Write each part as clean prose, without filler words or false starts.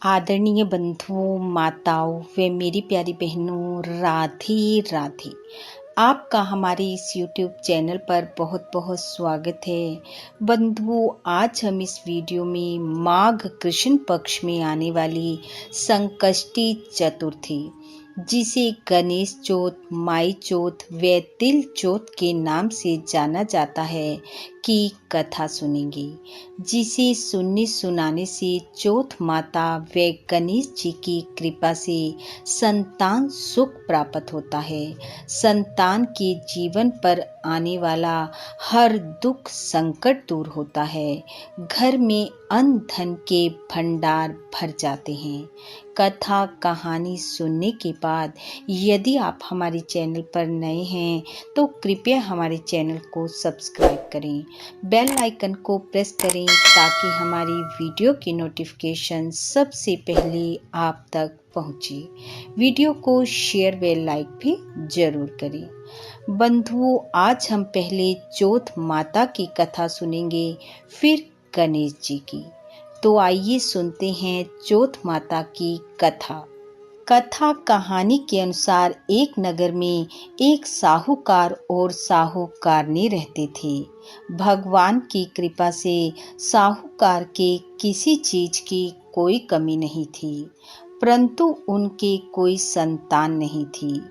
आदरणीय बंधुओं, माताओं व मेरी प्यारी बहनों, राधे राधे। आपका हमारे इस YouTube चैनल पर बहुत बहुत स्वागत है। बंधुओं, आज हम इस वीडियो में माघ कृष्ण पक्ष में आने वाली संकष्टी चतुर्थी, जिसे गणेश चौथ, माई चौथ व तिल चौथ के नाम से जाना जाता है, की कथा सुनेंगे, जिसे सुनने सुनाने से चौथ माता व गणेश जी की कृपा से संतान सुख प्राप्त होता है। संतान के जीवन पर आने वाला हर दुख संकट दूर होता है। घर में अन्न धन के भंडार भर जाते हैं। कथा कहानी सुनने के बाद यदि आप हमारे चैनल पर नए हैं तो कृपया हमारे चैनल को सब्सक्राइब करें, बेल आइकन को प्रेस करें ताकि हमारी वीडियो की नोटिफिकेशन सबसे पहले आप तक पहुंचे। वीडियो को शेयर व लाइक भी जरूर करें। बंधुओं, आज हम पहले चौथ माता की कथा सुनेंगे, फिर गणेश जी की। तो आइए सुनते हैं चौथ माता की कथा। कथा कहानी के अनुसार एक नगर में एक साहूकार और साहूकारनी रहते थे। भगवान की कृपा से साहूकार के किसी चीज की कोई कमी नहीं थी, परंतु उनके कोई संतान नहीं थी।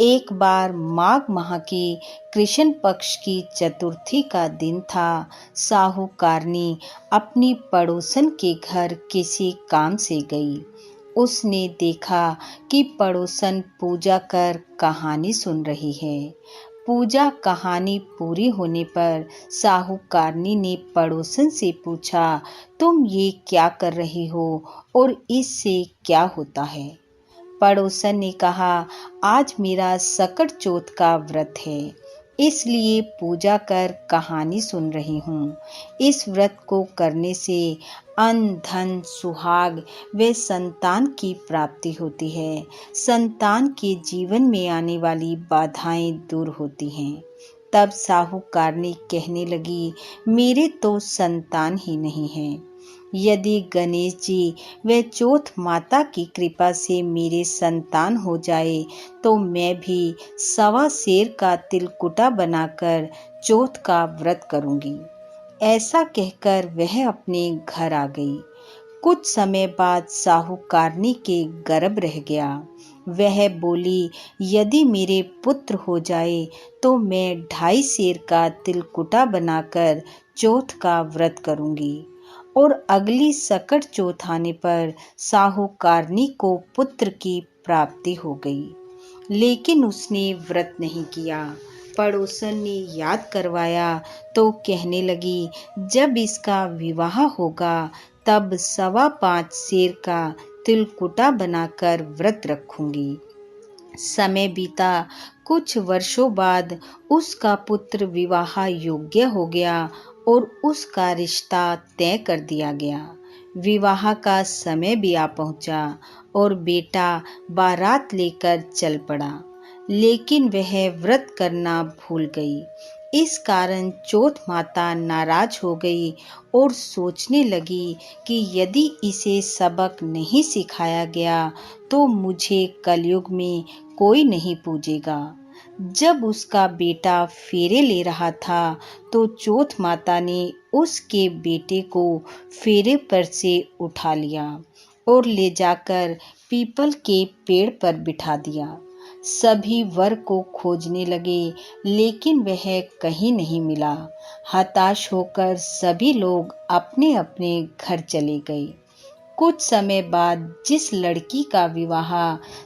एक बार माघ माह के कृष्ण पक्ष की चतुर्थी का दिन था। साहूकारनी अपनी पड़ोसन के घर किसी काम से गई। उसने देखा कि पड़ोसन पूजा कर कहानी सुन रही है। पूजा कहानी पूरी होने पर साहूकारनी ने पड़ोसन से पूछा, तुम ये क्या कर रही हो और इससे क्या होता है? पड़ोसन ने कहा, आज मेरा सकट चौथ का व्रत है, इसलिए पूजा कर कहानी सुन रही हूँ। इस व्रत को करने से अन्न धन सुहाग व संतान की प्राप्ति होती है। संतान के जीवन में आने वाली बाधाएं दूर होती हैं। तब साहूकारनी कहने लगी, मेरे तो संतान ही नहीं है। यदि गणेश जी व चौथ माता की कृपा से मेरे संतान हो जाए तो मैं भी 1.25 सेर का तिलकुटा बनाकर चौथ का व्रत करूंगी। ऐसा कहकर वह अपने घर आ गई। कुछ समय बाद साहूकारनी के गर्भ रह गया। वह बोली, यदि मेरे पुत्र हो जाए तो मैं 2.5 सेर का तिलकुटा बनाकर चौथ का व्रत करूंगी। और अगली सकट चौथ आने पर साहूकारनी को पुत्र की प्राप्ति हो गई, लेकिन उसने व्रत नहीं किया। पड़ोसन ने याद करवाया तो कहने लगी, जब इसका विवाह होगा तब 5.25 सेर का तिलकुटा बनाकर व्रत रखूंगी। समय बीता। कुछ वर्षों बाद उसका पुत्र विवाह योग्य हो गया और उसका रिश्ता तय कर दिया गया। विवाह का समय भी आ पहुंचा और बेटा बारात लेकर चल पड़ा, लेकिन वह व्रत करना भूल गई। इस कारण चौथ माता नाराज हो गई और सोचने लगी कि यदि इसे सबक नहीं सिखाया गया तो मुझे कलयुग में कोई नहीं पूजेगा। जब उसका बेटा फेरे ले रहा था तो चौथ माता ने उसके बेटे को फेरे पर से उठा लिया और ले जाकर पीपल के पेड़ पर बिठा दिया। सभी वर को खोजने लगे, लेकिन वह कहीं नहीं मिला। हताश होकर सभी लोग अपने अपने घर चले गए। कुछ समय बाद जिस लड़की का विवाह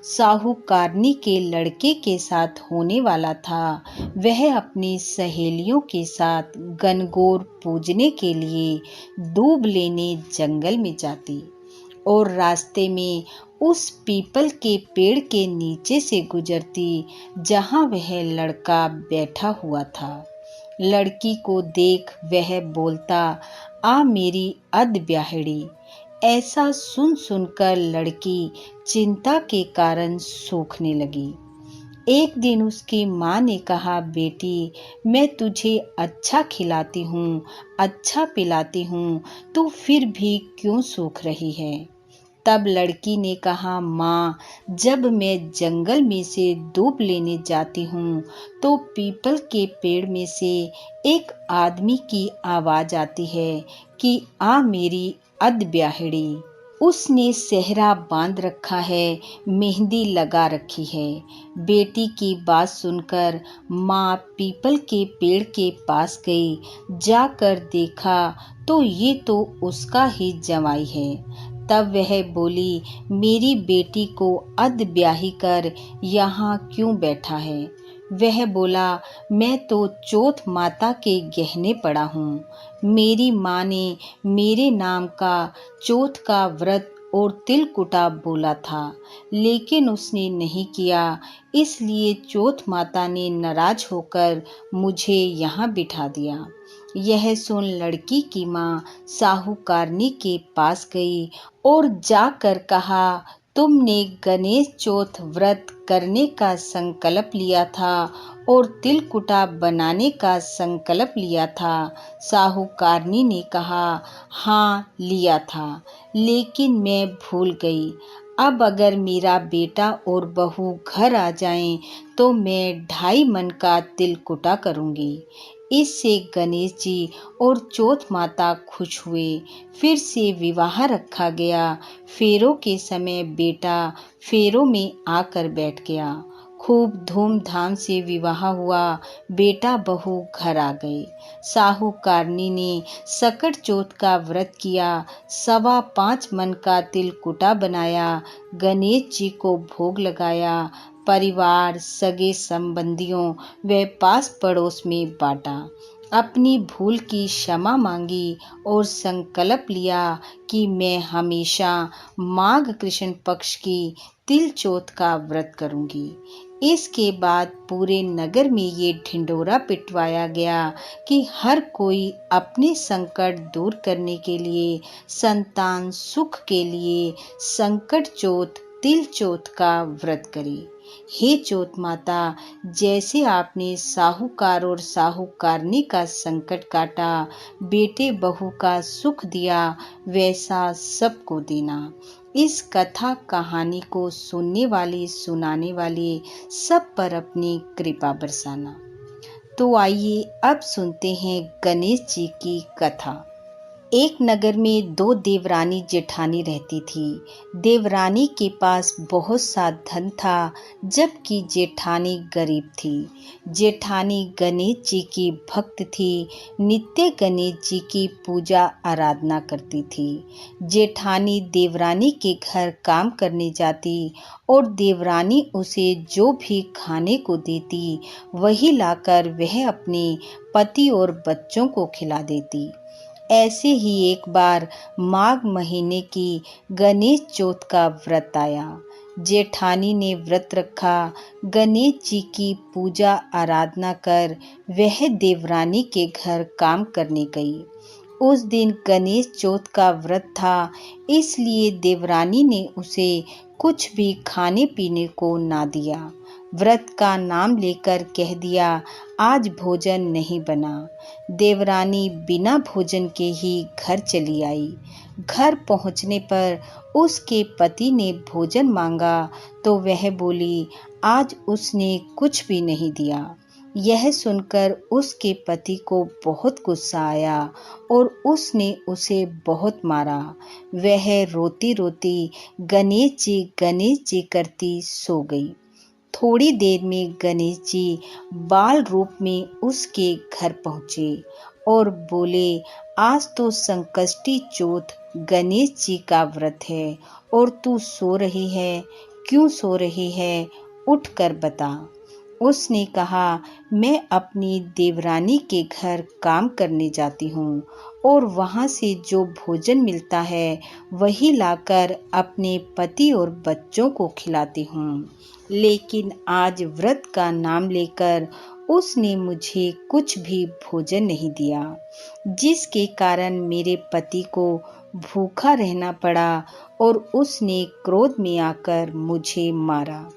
साहूकारनी के लड़के के साथ होने वाला था, वह अपनी सहेलियों के साथ गणगौर पूजने के लिए दूब लेने जंगल में जाती और रास्ते में उस पीपल के पेड़ के नीचे से गुजरती जहां वह लड़का बैठा हुआ था। लड़की को देख वह बोलता, आ मेरी अध ब्याहड़ी। ऐसा सुन सुनकर लड़की चिंता के कारण सूखने लगी। एक दिन उसकी माँ ने कहा, बेटी, मैं तुझे अच्छा खिलाती हूँ, अच्छा पिलाती हूँ, तू फिर भी क्यों सूख रही है? तब लड़की ने कहा, माँ, जब मैं जंगल में से दूब लेने जाती हूँ तो पीपल के पेड़ में से एक आदमी की आवाज आती है कि आ मेरी अध ब्याहड़ी। उसने सेहरा बांध रखा है, मेहंदी लगा रखी है। बेटी की बात सुनकर माँ पीपल के पेड़ के पास गई। जाकर देखा तो ये तो उसका ही जवाई है। तब वह बोली, मेरी बेटी को अध ब्याही कर यहाँ क्यों बैठा है? वह बोला, मैं तो चौथ माता के गहने पड़ा हूँ। मेरी माँ ने मेरे नाम का चौथ का व्रत और तिलकुटा बोला था, लेकिन उसने नहीं किया, इसलिए चौथ माता ने नाराज होकर मुझे यहाँ बिठा दिया। यह सुन लड़की की माँ साहूकारनी के पास गई और जाकर कहा, तुमने गणेश चौथ व्रत करने का संकल्प लिया था और तिलकुटा बनाने का संकल्प लिया था। साहूकारनी ने कहा, हाँ लिया था, लेकिन मैं भूल गई। अब अगर मेरा बेटा और बहू घर आ जाएं तो मैं 2.5 मन का तिलकुटा करूंगी। इससे गणेश जी और चौथ माता खुश हुए। फिर से विवाह रखा गया। फेरों के समय बेटा फेरों में आकर बैठ गया। खूब धूमधाम से विवाह हुआ। बेटा बहू घर आ गए। साहूकारनी ने सकट चौथ का व्रत किया। 5.25 मन का तिलकुटा बनाया। गणेश जी को भोग लगाया। परिवार, सगे संबंधियों व पास पड़ोस में बांटा। अपनी भूल की क्षमा मांगी और संकल्प लिया कि मैं हमेशा माघ कृष्ण पक्ष की तिल चौथ का व्रत करूंगी। इसके बाद पूरे नगर में ये ढिंढोरा पिटवाया गया कि हर कोई अपने संकट दूर करने के लिए, संतान सुख के लिए संकट चौथ तिल चौथ का व्रत करे। हे चौथ माता, जैसे आपने साहूकार और साहूकारनी का संकट काटा, बेटे बहू का सुख दिया, वैसा सबको देना। इस कथा कहानी को सुनने वाले सुनाने वाले सब पर अपनी कृपा बरसाना। तो आइए अब सुनते हैं गणेश जी की कथा। एक नगर में 2 देवरानी जेठानी रहती थी। देवरानी के पास बहुत सा धन था, जबकि जेठानी गरीब थी। जेठानी गणेश जी की भक्त थी, नित्य गणेश जी की पूजा आराधना करती थी। जेठानी देवरानी के घर काम करने जाती और देवरानी उसे जो भी खाने को देती, वही लाकर वह अपने पति और बच्चों को खिला देती। ऐसे ही एक बार माघ महीने की गणेश चौथ का व्रत आया। जेठानी ने व्रत रखा। गणेश जी की पूजा आराधना कर वह देवरानी के घर काम करने गई। उस दिन गणेश चौथ का व्रत था, इसलिए देवरानी ने उसे कुछ भी खाने पीने को ना दिया। व्रत का नाम लेकर कह दिया, आज भोजन नहीं बना। देवरानी बिना भोजन के ही घर चली आई। घर पहुंचने पर उसके पति ने भोजन मांगा तो वह बोली, आज उसने कुछ भी नहीं दिया। यह सुनकर उसके पति को बहुत गुस्सा आया और उसने उसे बहुत मारा। वह रोती रोती गणेश जी करती सो गई। थोड़ी देर में गणेश जी बाल रूप में उसके घर पहुंचे और बोले, आज तो संकष्टी चौथ गणेश जी का व्रत है और तू सो रही है, क्यों सो रही है? उठ कर बता। उसने कहा, मैं अपनी देवरानी के घर काम करने जाती हूँ और वहाँ से जो भोजन मिलता है वही लाकर अपने पति और बच्चों को खिलाती हूँ, लेकिन आज व्रत का नाम लेकर उसने मुझे कुछ भी भोजन नहीं दिया, जिसके कारण मेरे पति को भूखा रहना पड़ा और उसने क्रोध में आकर मुझे मारा।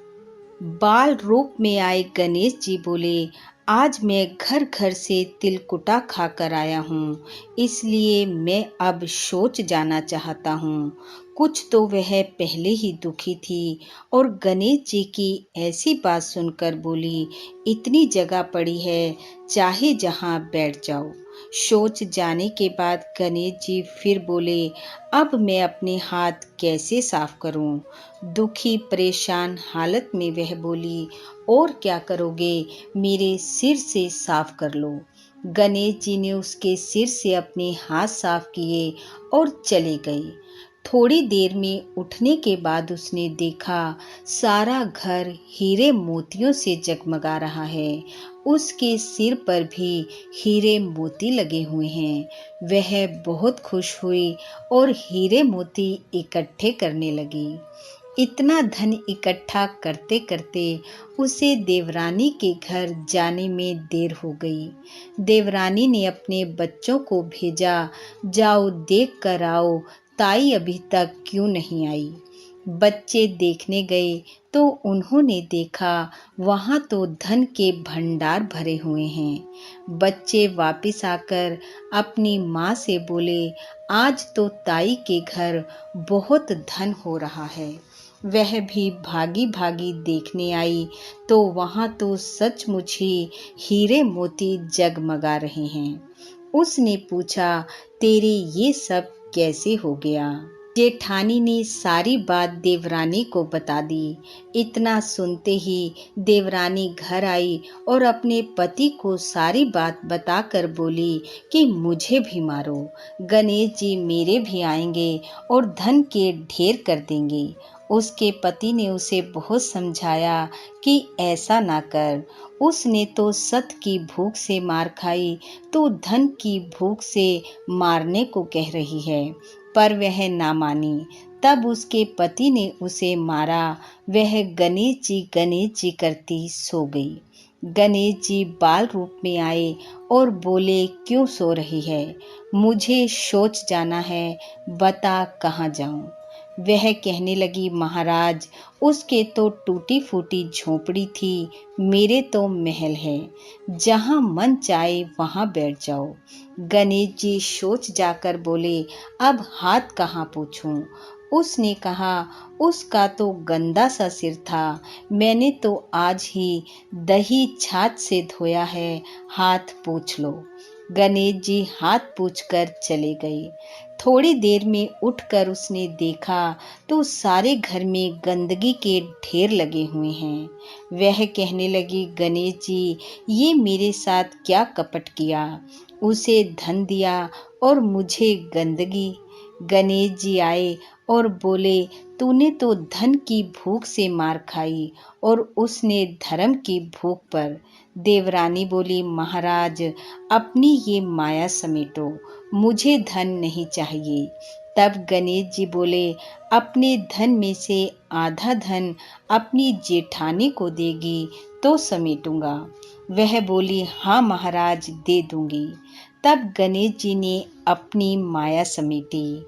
बाल रूप में आए गणेश जी बोले, आज मैं घर घर से तिलकुटा खाकर आया हूँ, इसलिए मैं अब शौच जाना चाहता हूँ। कुछ तो वह पहले ही दुखी थी और गणेश जी की ऐसी बात सुनकर बोली, इतनी जगह पड़ी है, चाहे जहां बैठ जाओ। सोच जाने के बाद गणेश जी फिर बोले, अब मैं अपने हाथ कैसे साफ करूं? दुखी परेशान हालत में वह बोली, और क्या करोगे, मेरे सिर से साफ कर लो। गणेश जी ने उसके सिर से अपने हाथ साफ किए और चले गए। थोड़ी देर में उठने के बाद उसने देखा सारा घर हीरे मोतियों से जगमगा रहा है। उसके सिर पर भी हीरे मोती लगे हुए हैं। वह बहुत खुश हुई और हीरे मोती इकट्ठे करने लगी। इतना धन इकट्ठा करते करते उसे देवरानी के घर जाने में देर हो गई। देवरानी ने अपने बच्चों को भेजा, जाओ देख कर आओ ताई अभी तक क्यों नहीं आई। बच्चे देखने गए तो उन्होंने देखा वहां तो धन के भंडार भरे हुए हैं। बच्चे वापस आकर अपनी माँ से बोले, आज तो ताई के घर बहुत धन हो रहा है। वह भी भागी भागी देखने आई तो वहां तो सचमुच ही हीरे मोती जगमगा रहे हैं। उसने पूछा, तेरे ये सब कैसे हो गया? जेठानी ने सारी बात देवरानी को बता दी। इतना सुनते ही देवरानी घर आई और अपने पति को सारी बात बताकर बोली कि मुझे भी मारो, गणेश जी मेरे भी आएंगे और धन के ढेर कर देंगे। उसके पति ने उसे बहुत समझाया कि ऐसा ना कर, उसने तो सत की भूख से मार खाई, तो धन की भूख से मारने को कह रही है। पर वह ना मानी। तब उसके पति ने उसे मारा। वह गणेश जी करती सो गई। गणेश जी बाल रूप में आए और बोले, क्यों सो रही है? मुझे शौच जाना है, बता कहाँ जाऊं? वह कहने लगी, महाराज उसके तो टूटी फूटी झोपड़ी थी, मेरे तो महल है, जहां मन चाहे वहां बैठ जाओ। गणेश जी सोच जाकर बोले, अब हाथ कहाँ पूछूं? उसने कहा, उसका तो गंदा सा सिर था, मैंने तो आज ही दही छाछ से धोया है, हाथ पूछ लो। गणेश जी हाथ पूछकर चले गए। थोड़ी देर में उठकर उसने देखा तो सारे घर में गंदगी के ढेर लगे हुए हैं। वह कहने लगी, गणेश जी ये मेरे साथ क्या कपट किया? उसे धन दिया और मुझे गंदगी। गणेश जी आए और बोले, तूने तो धन की भूख से मार खाई और उसने धर्म की भूख पर। देवरानी बोली, महाराज अपनी ये माया समेटो, मुझे धन नहीं चाहिए। तब गणेश जी बोले, अपने धन में से आधा धन अपनी जेठानी को देगी तो समेटूंगा। वह बोली, हाँ महाराज दे दूंगी। तब गणेश जी ने अपनी माया समेटी।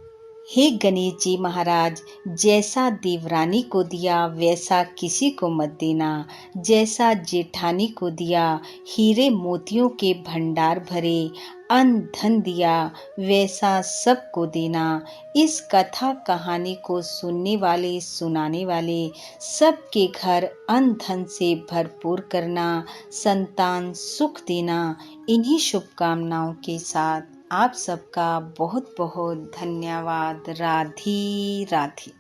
हे गणेश जी महाराज, जैसा देवरानी को दिया वैसा किसी को मत देना, जैसा जेठानी को दिया हीरे मोतियों के भंडार भरे अन्न धन दिया वैसा सबको देना। इस कथा कहानी को सुनने वाले सुनाने वाले सबके घर अन्न धन से भरपूर करना, संतान सुख देना। इन्हीं शुभकामनाओं के साथ आप सबका बहुत बहुत धन्यवाद। राधे राधे।